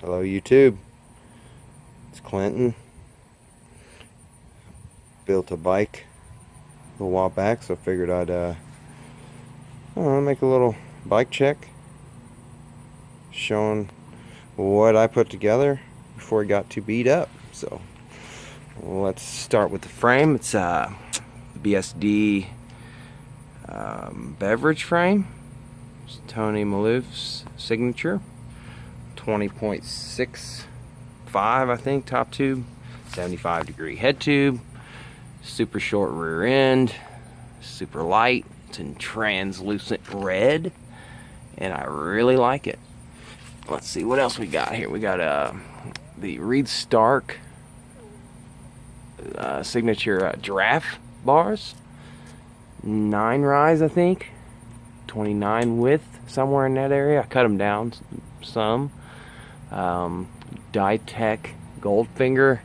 Hello YouTube, it's Clinton. Built a bike a while back, so I figured I'd I don't know, make a little bike check showing what I put together before it got too beat up. So let's start with the frame. It's a BSD Beverage frame. It's Tony Malouf's signature. 20.65, I think, top tube, 75-degree head tube, super short rear end, super light. It's in translucent red, and I really like it. Let's see what else we got here. We got the Reed Stark signature giraffe bars, 9 rise, I think, 29 width, somewhere in that area. I cut them down some. Ditech Goldfinger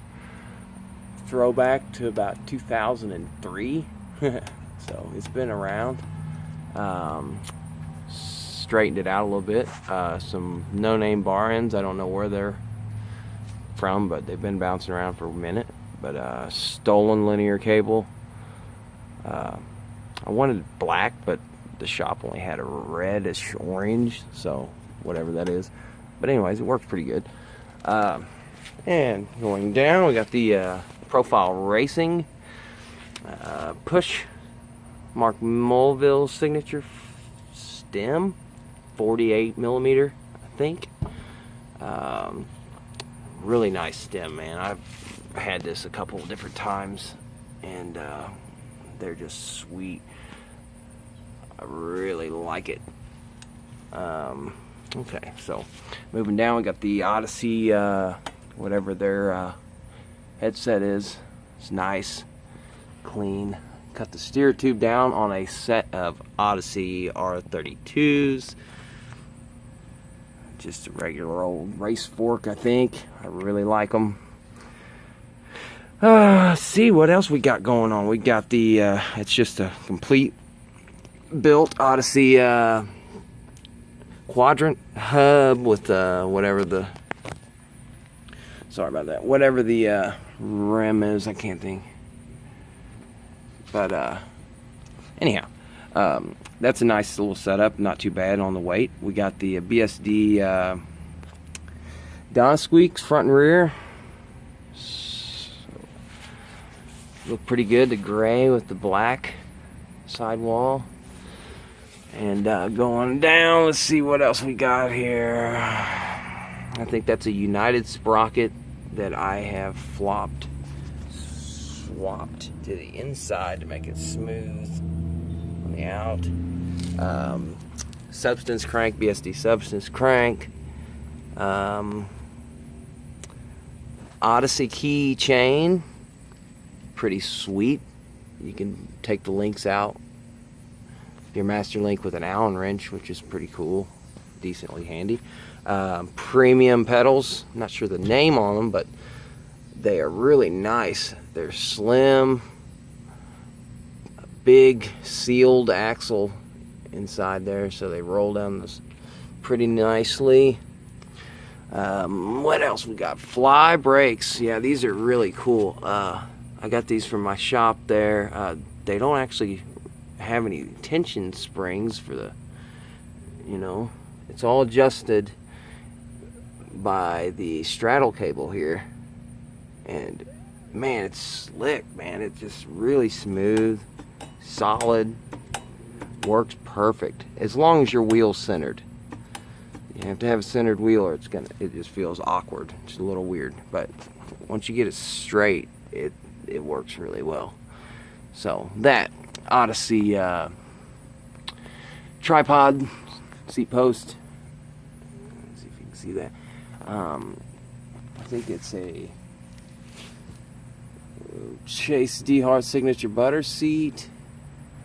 throwback to about 2003. So it's been around. Straightened it out a little bit. Some no-name bar ends. I don't know where they're from, but they've been bouncing around for a minute. But stolen linear cable. I wanted black, but the shop only had a reddish orange, so whatever that is. But anyways, it works pretty good. And going down, we got the Profile Racing push Mark Mulville signature stem, 48mm, I think. Really nice stem, man. I've had this a couple of different times, and they're just sweet. I really like it. Okay, so moving down, we got the Odyssey, whatever their headset is. It's nice, clean. Cut the steer tube down on a set of Odyssey R32s. Just a regular old race fork, I think. I really like them. See what else we got going on. We got the, it's just a complete built Odyssey quadrant hub with whatever the, sorry about that, whatever the rim is, I can't think. But anyhow, that's a nice little setup, not too bad on the weight. We got the BSD Donna Squeaks front and rear. So, look pretty good, the gray with the black sidewall. And going down, let's see what else we got here. I think that's a United sprocket that I have swapped to the inside to make it smooth on the out. Substance crank, BSD Substance crank. Odyssey key chain, pretty sweet. You can take the links out. Your master link with an Allen wrench, which is pretty cool, decently handy. Premium pedals, I'm not sure the name on them, but they are really nice. They're slim, a big sealed axle inside there, so they roll down this pretty nicely. What else we got? Fly brakes. Yeah, these are really cool. I got these from my shop there. They don't actually have any tension springs for the, it's all adjusted by the straddle cable here, and man, it's slick, man. It's just really smooth, solid, works perfect as long as your wheel's centered. You have to have a centered wheel or it just feels awkward. It's a little weird, but once you get it straight, it works really well. So that Odyssey tripod seat post. Let's see if you can see that. I think it's a Chase DeHart signature butter seat.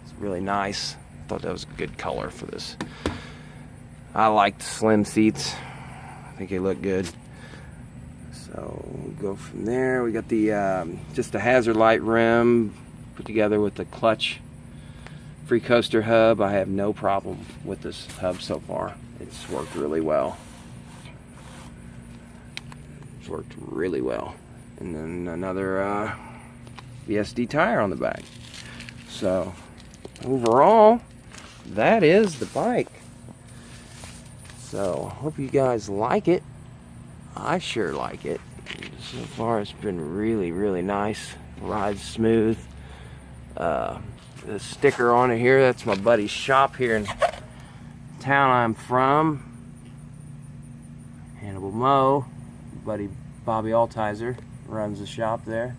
It's really nice. I thought that was a good color for this. I like the slim seats. I think they look good. So we'll go from there. We got the just a hazard light rim put together with the clutch free coaster hub. I have no problem with this hub so far. It's worked really well. It's worked really well. And then another BSD tire on the back. So overall, that is the bike. So hope you guys like it. I sure like it. So far it's been really, really nice. Rides smooth. The sticker on it here, that's my buddy's shop here in town I'm from. Hannibal Mow. Buddy Bobby Altizer runs the shop there.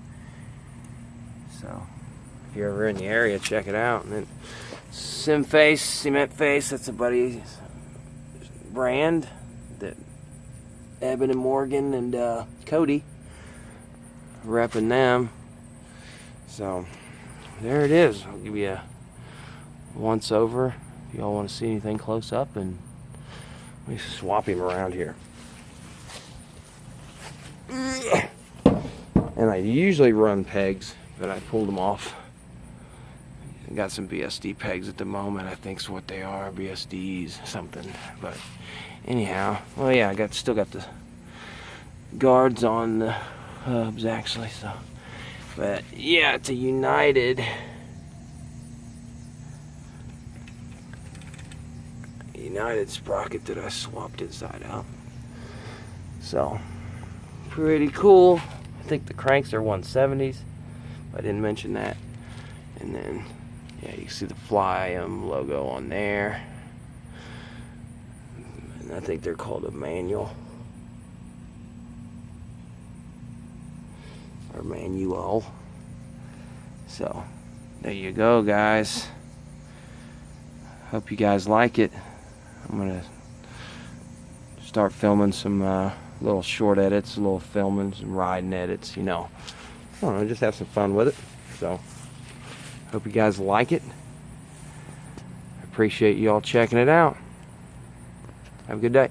So if you're ever in the area, check it out. And then Cement Face, that's a buddy's brand that Eben and Morgan and Cody repping them. So there it is. I'll give you a once over if y'all want to see anything close up, and let me swap him around here. And I usually run pegs, but I pulled them off. I got some BSD pegs at the moment, I think's what they are, BSDs, something. But anyhow, well, yeah, I still got the guards on the hubs actually. So, but yeah, it's a United sprocket that I swapped inside out. So pretty cool. I think the cranks are 170s. I didn't mention that. And then, yeah, you can see the Fly logo on there. And I think they're called a manual. Or manual. So, there you go, guys. Hope you guys like it. I'm going to start filming some little short edits, little filming, some riding edits, you know. I don't know, just have some fun with it. So, hope you guys like it. Appreciate you all checking it out. Have a good day.